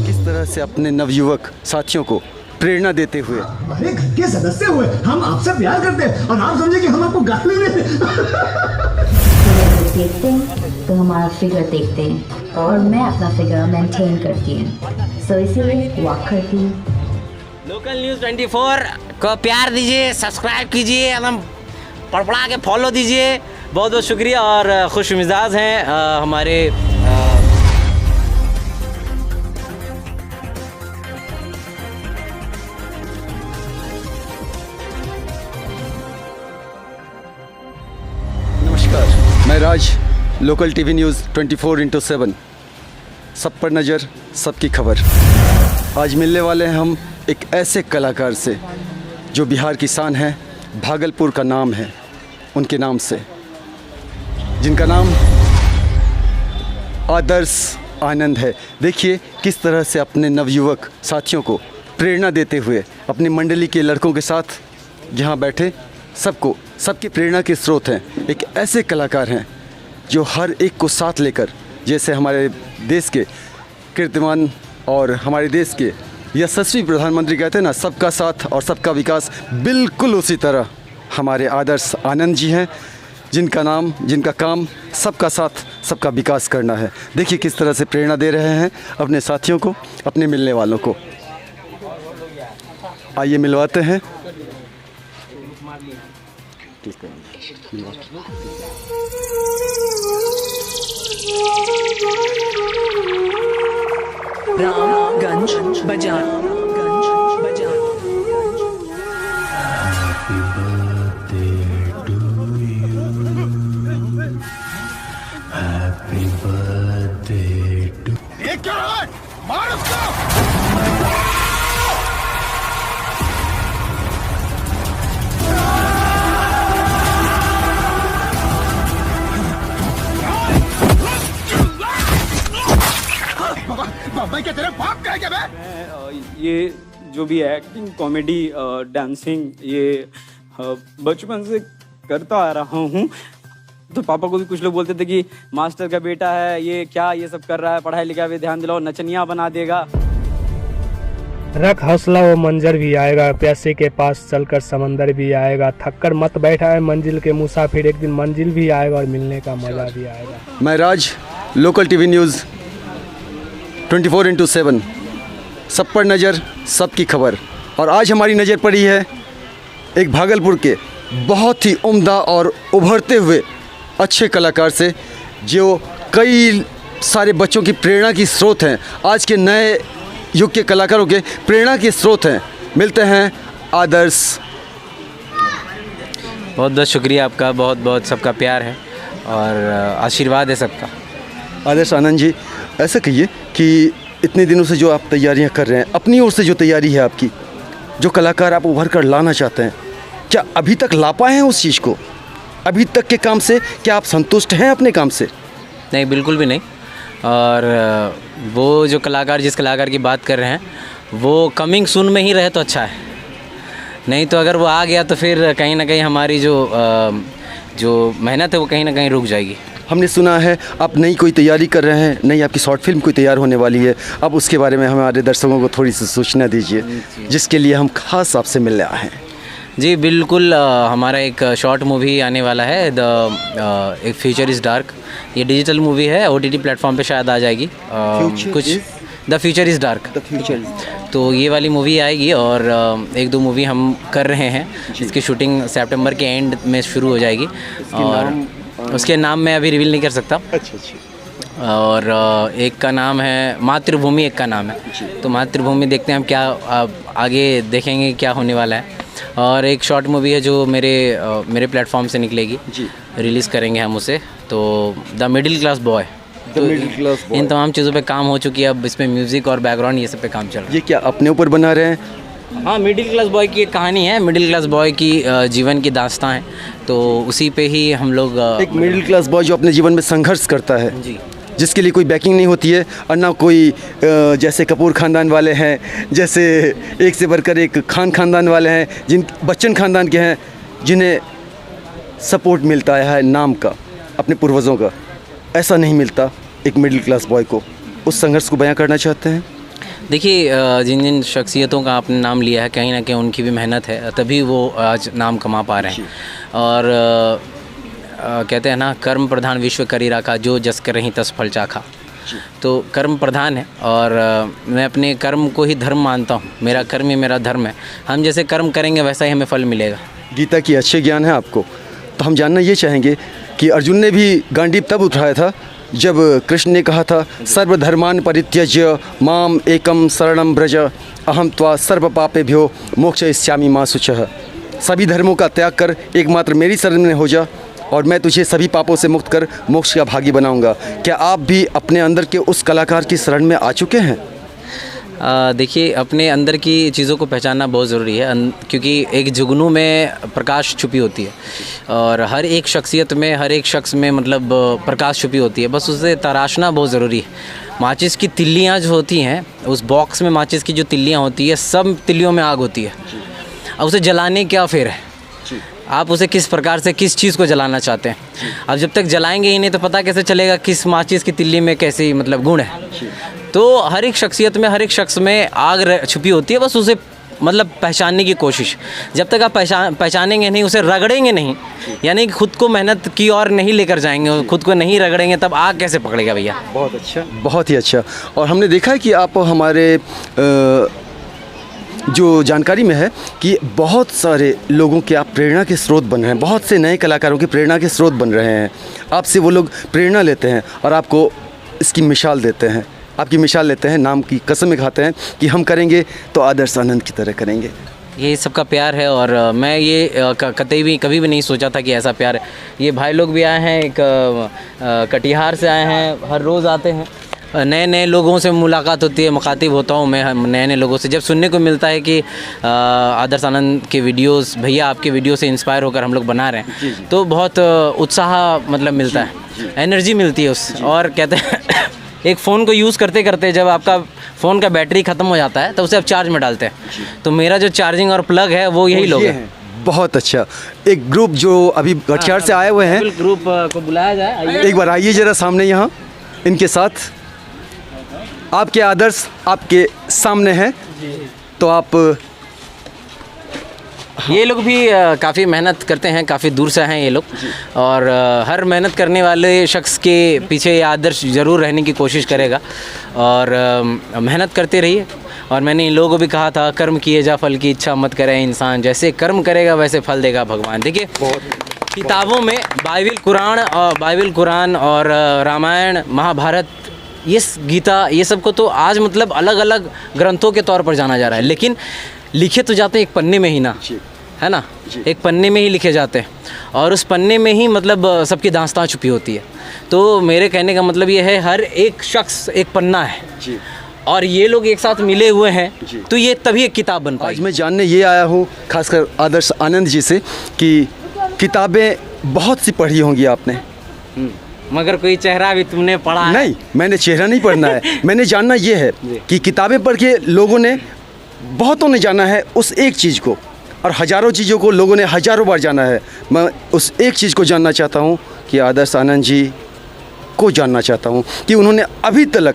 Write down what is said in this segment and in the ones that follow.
किस तरह से अपने नवयुवक साथियों को प्रेरणा देते हुए हमारे घर के सदस्य हुए, हम आपसे प्यार करते हैं और आप समझे कि हम आपको गाली देते हैं। देखते हैं तो हमारा फिगर देखते हैं और मैं अपना फिगर मेंटेन करती हूँ, सो इसीलिए वॉक करती हूँ। लोकल न्यूज़ 24 को प्यार दीजिए, सब्सक्राइब कीजिए, एकदम पड़पड़ा के फॉलो दीजिए। बहुत बहुत शुक्रिया और खुश मिजाज हैं हमारे नमस्कार, मैं राज, लोकल टीवी न्यूज़ 24/7, सब पर नज़र, सबकी खबर। आज मिलने वाले हैं हम एक ऐसे कलाकार से जो बिहार की शान है, भागलपुर का नाम है उनके नाम से, जिनका नाम आदर्श आनंद है। देखिए किस तरह से अपने नवयुवक साथियों को प्रेरणा देते हुए अपनी मंडली के लड़कों के साथ यहाँ बैठे सबको, सबकी प्रेरणा के स्रोत हैं। एक ऐसे कलाकार हैं जो हर एक को साथ लेकर, जैसे हमारे देश के कीर्तिमान और हमारे देश के यशस्वी प्रधानमंत्री कहते हैं ना, सबका साथ और सबका विकास, बिल्कुल उसी तरह हमारे आदर्श आनंद जी हैं, जिनका नाम, जिनका काम सबका साथ सबका विकास करना है। देखिए किस तरह से प्रेरणा दे रहे हैं अपने साथियों को, अपने मिलने वालों को। आइए मिलवाते हैं। रामगंज बाजार, ये क्या है? मार उसको! भाई क्या तेरे बाप का है क्या बे? ये जो भी एक्टिंग, कॉमेडी, डांसिंग, ये बचपन से करता आ रहा हूँ। तो पापा को भी कुछ लोग बोलते थे कि मास्टर का बेटा है, ये क्या ये सब कर रहा है, पढ़ाई लिखाई पे ध्यान दिलाओ, नचनिया बना देगा। रख हौसला, वो मंजर भी आएगा, प्यासे के पास चलकर समंदर भी आएगा, थककर मत बैठा है मंजिल के मुसाफिर, एक दिन मंजिल भी आएगा और मिलने का मजा भी आएगा। मैं राज, लोकल टीवी न्यूज़ 24/7, सब पर नज़र, सबकी खबर। और आज हमारी नज़र पड़ी है एक भागलपुर के बहुत ही उम्दा और उभरते हुए अच्छे कलाकार से, जो कई सारे बच्चों की प्रेरणा की स्रोत हैं, आज के नए युग के कलाकारों के प्रेरणा के स्रोत हैं। मिलते हैं आदर्श। बहुत बहुत शुक्रिया आपका, बहुत बहुत सबका प्यार है और आशीर्वाद है सबका। आदर्श आनंद जी, ऐसा कहिए कि इतने दिनों से जो आप तैयारियां कर रहे हैं, अपनी ओर से जो तैयारी है आपकी, जो कलाकार आप उभर कर लाना चाहते हैं, क्या अभी तक ला पाए हैं उस चीज़ को? अभी तक के काम से क्या आप संतुष्ट हैं अपने काम से? नहीं, बिल्कुल भी नहीं। और वो जो कलाकार, जिस कलाकार की बात कर रहे हैं, वो कमिंग सून में ही रहे तो अच्छा है। नहीं तो अगर वो आ गया तो फिर कहीं ना कहीं हमारी जो मेहनत है वो कहीं ना कहीं रुक जाएगी। हमने सुना है आप नई कोई तैयारी कर रहे हैं, नई आपकी शॉर्ट फिल्म कोई तैयार होने वाली है। अब उसके बारे में हमारे दर्शकों को थोड़ी सी सूचना दीजिए, जिसके लिए हम खास आपसे मिलने आए हैं। जी बिल्कुल, हमारा एक शॉर्ट मूवी आने वाला है, एक फ्यूचर इज़ डार्क। ये डिजिटल मूवी है, OTT प्लेटफॉर्म पे शायद आ जाएगी। कुछ द फ्यूचर इज़ डार्क, तो ये वाली मूवी आएगी। और एक दो मूवी हम कर रहे हैं, इसकी शूटिंग सितंबर के एंड में शुरू हो जाएगी। और उसके नाम मैं अभी रिवील नहीं कर सकता। अच्छा। और एक का नाम है मातृभूमि, एक का नाम है। तो मातृभूमि देखते हैं हम, क्या आगे देखेंगे क्या होने वाला है। और एक शॉर्ट मूवी है जो मेरे प्लेटफॉर्म से निकलेगी, रिलीज़ करेंगे हम उसे। तो द मिडिल क्लास बॉय, तो इन तमाम चीज़ों पे काम हो चुकी है। अब इसमें म्यूज़िक और बैकग्राउंड ये सब पे काम चल रहा है। ये क्या अपने ऊपर बना रहे हैं? हाँ, मिडिल क्लास बॉय की एक कहानी है, मिडिल क्लास बॉय की जीवन की दास्तां है। तो उसी पे ही हम लोग एक मिडिल क्लास बॉय जो अपने जीवन में संघर्ष करता है, जी, जिसके लिए कोई बैकिंग नहीं होती है, और ना कोई जैसे कपूर ख़ानदान वाले हैं, जैसे एक से बढ़कर एक खान ख़ानदान वाले हैं, जिन बच्चन ख़ानदान के हैं, जिन्हें सपोर्ट मिलता है नाम का, अपने पूर्वजों का। ऐसा नहीं मिलता एक मिडिल क्लास बॉय को, उस संघर्ष को बयां करना चाहते हैं? देखिए जिन जिन शख्सियतों का आपने नाम लिया है, कहीं ना कहीं उनकी भी मेहनत है, तभी वो आज नाम कमा पा रहे हैं। और कहते हैं ना, कर्म प्रधान विश्व करी राखा, जो जस कर रही तस फल चाखा। तो कर्म प्रधान है और मैं अपने कर्म को ही धर्म मानता हूँ। मेरा कर्म ही मेरा धर्म है। हम जैसे कर्म करेंगे वैसा ही हमें फल मिलेगा। गीता की अच्छे ज्ञान है आपको, तो हम जानना ये चाहेंगे कि अर्जुन ने भी गांडीव तब उठाया था जब कृष्ण ने कहा था सर्वधर्मान परित्यज्य माम एकम शरणम ब्रज अहम त्वा सर्व पापेभ्यो मोक्षयिष्यामि मा शुचः। सभी धर्मों का त्याग कर एकमात्र मेरी शरण में हो जा और मैं तुझे सभी पापों से मुक्त कर मोक्ष का भागी बनाऊंगा। क्या आप भी अपने अंदर के उस कलाकार की शरण में आ चुके हैं? देखिए, अपने अंदर की चीज़ों को पहचानना बहुत ज़रूरी है, क्योंकि एक जुगनू में प्रकाश छुपी होती है और हर एक शख्सियत में, हर एक शख्स में मतलब प्रकाश छुपी होती है। बस उसे तराशना बहुत ज़रूरी है। माचिस की तिल्लियाँ जो होती हैं, उस बॉक्स में माचिस की जो तिल्लियाँ होती है, सब तिल्लियों में आग होती है। अब उसे जलाने क्या फिर है, आप उसे किस प्रकार से, किस चीज़ को जलाना चाहते हैं। अब जब तक जलाएंगे ही नहीं तो पता कैसे चलेगा किस माचिस की तिल्ली में कैसी मतलब गुण है। तो हर एक शख्सियत में, हर एक शख्स में आग छुपी होती है, बस उसे मतलब पहचानने की कोशिश। जब तक आप पहचानेंगे नहीं, उसे रगड़ेंगे नहीं, यानी कि खुद को मेहनत की और नहीं लेकर जाएंगे, खुद को नहीं रगड़ेंगे, तब आग कैसे पकड़ेगा भैया। बहुत अच्छा, बहुत ही अच्छा। और हमने देखा है कि आप हमारे जो जानकारी में है कि बहुत सारे लोगों के आप प्रेरणा के स्रोत बन रहे हैं, बहुत से नए कलाकारों की प्रेरणा के स्रोत बन रहे हैं। आपसे वो लोग प्रेरणा लेते हैं और आपको इसकी मिसाल देते हैं, आपकी मिसाल लेते हैं, नाम की कसम खाते हैं कि हम करेंगे तो आदर्श आनंद की तरह करेंगे। ये सबका प्यार है और मैं ये कतई भी कभी भी नहीं सोचा था कि ऐसा प्यार है। ये भाई लोग भी आए हैं, एक कटिहार से आए हैं, हर रोज़ आते हैं, नए नए लोगों से मुलाकात होती है, मुखातिब होता हूँ मैं नए नए लोगों से। जब सुनने को मिलता है कि आदर्श आनंद के वीडियोस, भैया आपके वीडियो से इंस्पायर होकर हम लोग बना रहे हैं, तो बहुत उत्साह मतलब मिलता है, एनर्जी मिलती है उस। और कहते हैं एक फ़ोन को यूज़ करते करते जब आपका फ़ोन का बैटरी ख़त्म हो जाता है तो उसे आप चार्ज में डालते हैं, तो मेरा जो चार्जिंग और प्लग है वो यही लोग हैं। बहुत अच्छा। एक ग्रुप जो अभी कटिहार से आए हुए हैं, ग्रुप को बुलाया जाए, एक बार आइए ज़रा सामने, यहाँ इनके साथ आपके आदर्श आपके सामने हैं, तो आप ये लोग भी काफ़ी मेहनत करते हैं, काफ़ी दूर से हैं ये लोग, और हर मेहनत करने वाले शख्स के पीछे ये आदर्श ज़रूर रहने की कोशिश करेगा और मेहनत करते रहिए। और मैंने इन लोगों को भी कहा था, कर्म किए जा फल की इच्छा मत करे इंसान, जैसे कर्म करेगा वैसे फल देगा भगवान। देखिए किताबों में बाइबिल कुरान और रामायण महाभारत, ये गीता, ये सब को तो आज मतलब अलग अलग ग्रंथों के तौर पर जाना जा रहा है, लेकिन लिखे तो जाते हैं एक पन्ने में ही ना, है ना, एक पन्ने में ही लिखे जाते हैं और उस पन्ने में ही मतलब सबकी दास्तां छुपी होती है। तो मेरे कहने का मतलब ये है, हर एक शख्स एक पन्ना है जी। और ये लोग एक साथ मिले हुए हैं तो ये तभी एक किताब बन पाई। आज मैं जानने ये आया हूँ खासकर आदर्श आनंद जी से कि किताबें बहुत सी पढ़ी होंगी आपने, मगर कोई चेहरा भी तुमने पढ़ा है? नहीं, मैंने चेहरा नहीं पढ़ना है, मैंने जानना ये है कि किताबें पढ़ के लोगों ने, बहुतों ने जाना है उस एक चीज़ को, और हज़ारों चीज़ों को लोगों ने हज़ारों बार जाना है। मैं उस एक चीज़ को जानना चाहता हूँ कि आदर्श आनंद जी को जानना चाहता हूँ कि उन्होंने अभी तक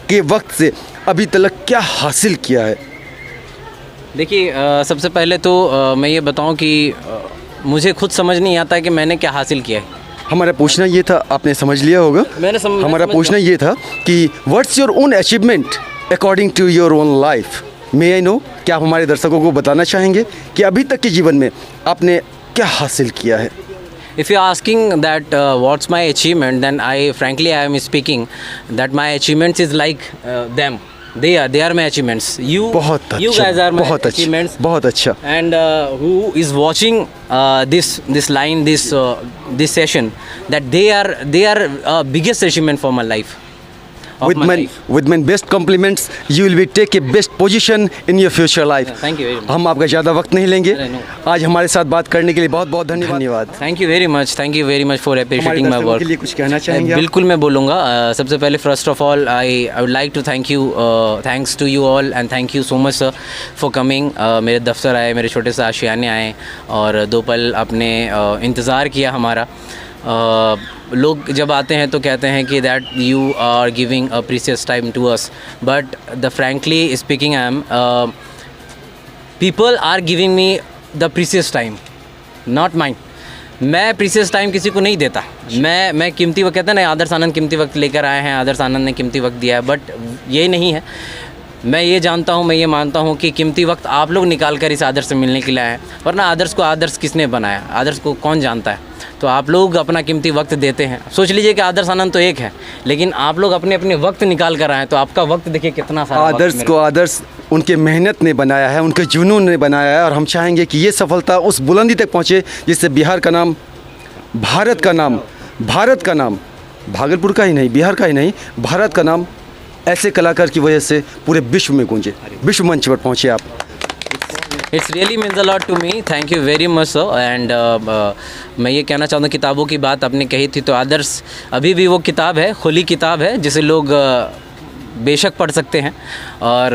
के वक्त से अभी तक क्या हासिल किया है। देखिए सबसे पहले तो मैं ये बताऊँ कि मुझे खुद समझ नहीं आता कि मैंने क्या हासिल किया है। हमारा पूछना ये था, आपने समझ लिया होगा, हमारा पूछना ये था कि what's your own achievement according to your own life. May I know, क्या आप हमारे दर्शकों को बताना चाहेंगे कि अभी तक के जीवन में आपने क्या हासिल किया है? If you're asking that what's my achievement, then frankly I am speaking that my achievements is like them. They are my achievements. You guys are my achievements. बहुत अच्छा. And who is watching this line, this session, that they are biggest achievement for my life. With my best compliments, you will be take a best position in your future life. Thank you very much. हम आपका ज़्यादा वक्त नहीं लेंगे, आज हमारे साथ बात करने के लिए बहुत बहुत धन्यवाद। Thank you very much for appreciating my work. के लिए कुछ कहना चाहेंगे? बिल्कुल मैं बोलूँगा। सबसे पहले first of all I would like to thank you, thanks to you all and thank you so much sir for coming. मेरे दफ्तर आए, मेरे छोटे से आशियाने आए और 2 पल आपने इंतज़ार किया हमारा। लोग जब आते हैं तो कहते हैं कि that you are giving a precious time to us, but the frankly speaking I am people are giving me the precious time, not mind. मैं प्रीशियस टाइम किसी को नहीं देता। मैं कीमती वक्त, कहते हैं ना आदर्श आनंद कीमती वक्त लेकर आए हैं, आदर्श आनंद ने कीमती वक्त दिया है, बट ये नहीं है। मैं ये जानता हूँ, मैं ये मानता हूँ कि कीमती वक्त आप लोग निकाल कर इस आदर्श से मिलने के लिए आए हैं, वरना आदर्श को आदर्श किसने बनाया, आदर्श को कौन जानता है। तो आप लोग अपना कीमती वक्त देते हैं। सोच लीजिए कि आदर्श आनंद तो एक है, लेकिन आप लोग अपने अपने वक्त निकाल कर आए, तो आपका वक्त देखिए कितना सारा वक्त आदर्श मेरे को आदर्श उनके मेहनत ने बनाया है, उनके जुनून ने बनाया है, और हम चाहेंगे कि ये सफलता उस बुलंदी तक पहुँचे जिससे बिहार का नाम, भारत का नाम, भारत का नाम, भागलपुर का ही नहीं, बिहार का ही नहीं, भारत का नाम ऐसे कलाकार की वजह से पूरे विश्व में गूंजे, विश्व मंच पर पहुँचे आप। It's really means a lot to me, thank you very much sir. And मैं ये कहना चाहता हूँ, किताबों की बात आपने कही थी, तो आदर्श अभी भी वो किताब है, खुली किताब है, जिसे लोग बेशक पढ़ सकते हैं। और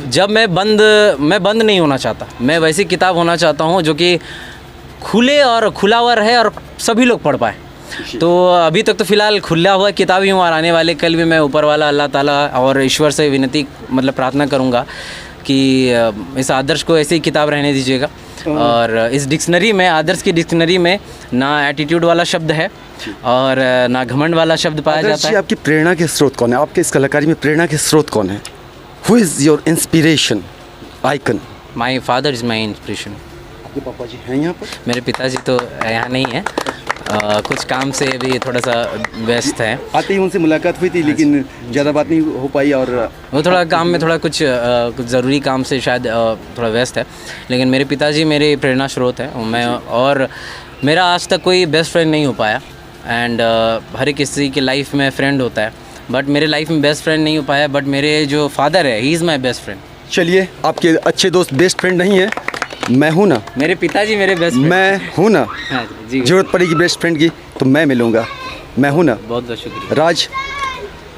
जब मैं बंद नहीं होना चाहता, मैं वैसी किताब होना चाहता हूँ जो कि खुले और खुलावर है और सभी लोग पढ़ पाए। तो अभी तक तो फ़िलहाल खुला हुआ किताब ही हूँ, और आने वाले कल भी मैं ऊपर वाला अल्लाह ताला और ईश्वर से विनती मतलब प्रार्थना करूँगा कि इस आदर्श को ऐसे ही किताब रहने दीजिएगा। और इस डिक्शनरी में, आदर्श की डिक्शनरी में ना एटीट्यूड वाला शब्द है और ना घमंड वाला शब्द पाया जाता है। आपकी प्रेरणा के स्रोत कौन है? आपके इस कलाकारी में प्रेरणा के स्रोत कौन है? Who is your inspiration icon? My father is my inspiration. आपके पापा जी हैं यहाँ पर? मेरे पिताजी तो यहाँ नहीं है, कुछ काम से भी थोड़ा सा व्यस्त है। आते ही उनसे मुलाकात हुई थी, लेकिन ज़्यादा बात नहीं हो पाई, और वो थोड़ा काम में थोड़ा कुछ ज़रूरी काम से शायद थोड़ा व्यस्त है। लेकिन मेरे पिताजी मेरे प्रेरणा स्रोत हैं। मैं, और मेरा आज तक कोई बेस्ट फ्रेंड नहीं हो पाया। एंड हर एक किसी की लाइफ में फ्रेंड होता है, बट मेरे लाइफ में बेस्ट फ्रेंड नहीं हो पाया। बट मेरे जो फादर है, he is my best friend. चलिए, आपके अच्छे दोस्त बेस्ट फ्रेंड नहीं है, मैं हूँ ना। मेरे पिताजी मेरे बेस्ट फ्रेंड, मैं हूँ ना। हाँ जी, जरूरत पड़ेगी बेस्ट फ्रेंड की तो मैं मिलूँगा, मैं हूँ ना। बहुत बहुत शुक्रिया। राज,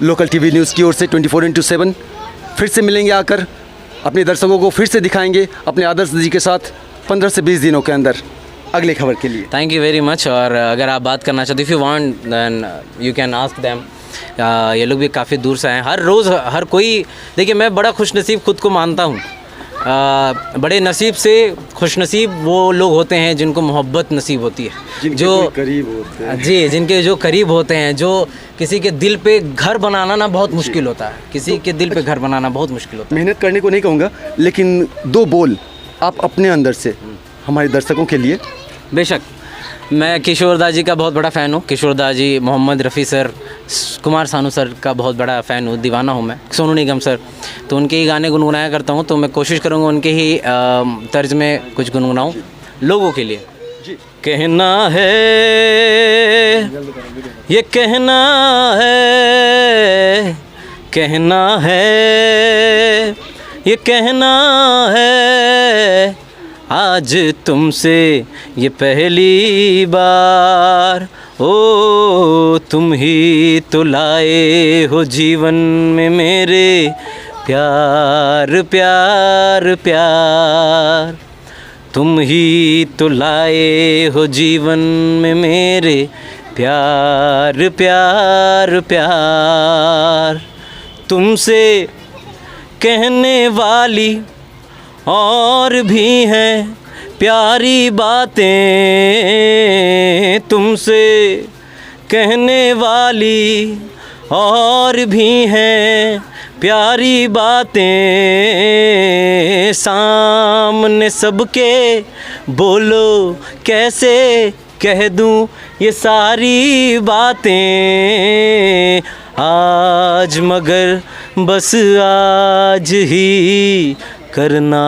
लोकल टीवी न्यूज़ की ओर से 24x7 फिर से मिलेंगे, आकर अपने दर्शकों को फिर से दिखाएंगे अपने आदर्श जी के साथ 15 से 20 दिनों के अंदर अगले खबर के लिए। Thank you very much. और अगर आप बात करना चाहते, if you want then you can ask them. ये लोग भी काफ़ी दूर से आए हैं। हर रोज़ हर कोई, देखिए मैं बड़ा खुशनसीब खुद को मानता हूँ। बड़े नसीब से खुशनसीब वो लोग होते हैं जिनको मोहब्बत नसीब होती है, जो करीब होते हैं जी, जिनके जो करीब होते हैं। जो किसी के दिल पे घर बनाना ना बहुत मुश्किल होता है, किसी के दिल पे घर बनाना बहुत मुश्किल होता है। मेहनत करने को नहीं कहूँगा, लेकिन 2 बोल आप अपने अंदर से हमारे दर्शकों के लिए। बेशक, मैं किशोर दा जी का बहुत बड़ा फ़ैन हूँ। किशोर दा जी, मोहम्मद रफ़ी सर, कुमार सानू सर का बहुत बड़ा फ़ैन हूँ, दीवाना हूँ मैं। सोनू निगम सर, तो उनके ही गाने गुनगुनाया करता हूँ। तो मैं कोशिश करूँगा उनके ही तर्ज में कुछ गुनगुनाऊँ लोगों के लिए। कहना है ये, कहना है, कहना है ये, कहना है आज तुमसे ये पहली बार। ओ तुम ही तो लाए हो जीवन में मेरे प्यार प्यार प्यार। तुम ही तो लाए हो जीवन में मेरे प्यार प्यार प्यार। तुमसे कहने वाली और भी हैं प्यारी बातें, तुमसे कहने वाली और भी हैं प्यारी बातें। सामने सबके बोलो कैसे कह दूं ये सारी बातें आज, मगर बस आज ही करना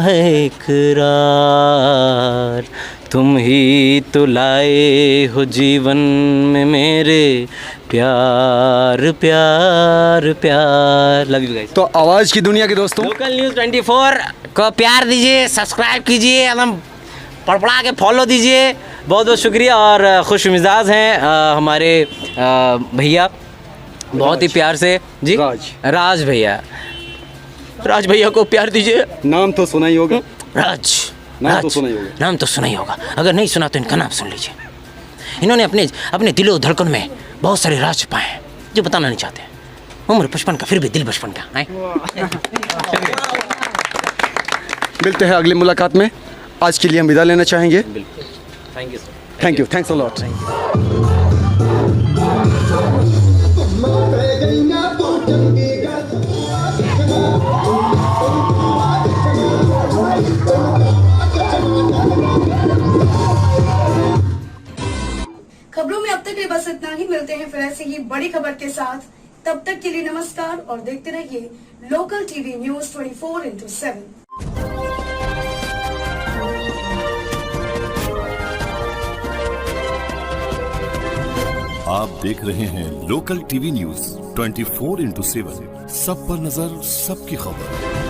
है इकरार। तुम ही तो लाए हो जीवन में मेरे प्यार प्यार प्यार। Love you guys. तो आवाज़ की दुनिया के दोस्तों, लोकल न्यूज़ 24 को प्यार दीजिए, सब्सक्राइब कीजिए, एकदम पड़पड़ा के फॉलो दीजिए। बहुत बहुत शुक्रिया। और खुश मिजाज हैं हमारे भैया, बहुत ही प्यार से जी, राज भैया, राज भैया को प्यार दीजिए। नाम तो सुना ही होगा। राज, नाम तो सुना ही होगा। नाम तो सुना ही होगा। अगर नहीं सुना तो इनका नाम सुन लीजिए। इन्होंने अपने अपने दिलो धड़कन में बहुत सारे राज छुपाए हैं जो बताना नहीं चाहते। उम्र 55 का फिर भी दिल बचपन का है। मिलते हैं अगली मुलाकात में। आज के लिए हम विदा लेना चाहेंगे। Thank you sir. Thank you, thanks a lot. खबरों में अब तक के बस इतना ही। मिलते हैं फिर ऐसी ही बड़ी खबर के साथ। तब तक के लिए नमस्कार और देखते रहिए लोकल टीवी न्यूज 24/7। आप देख रहे हैं लोकल टीवी न्यूज 24/7। सब पर नजर, सबकी खबर।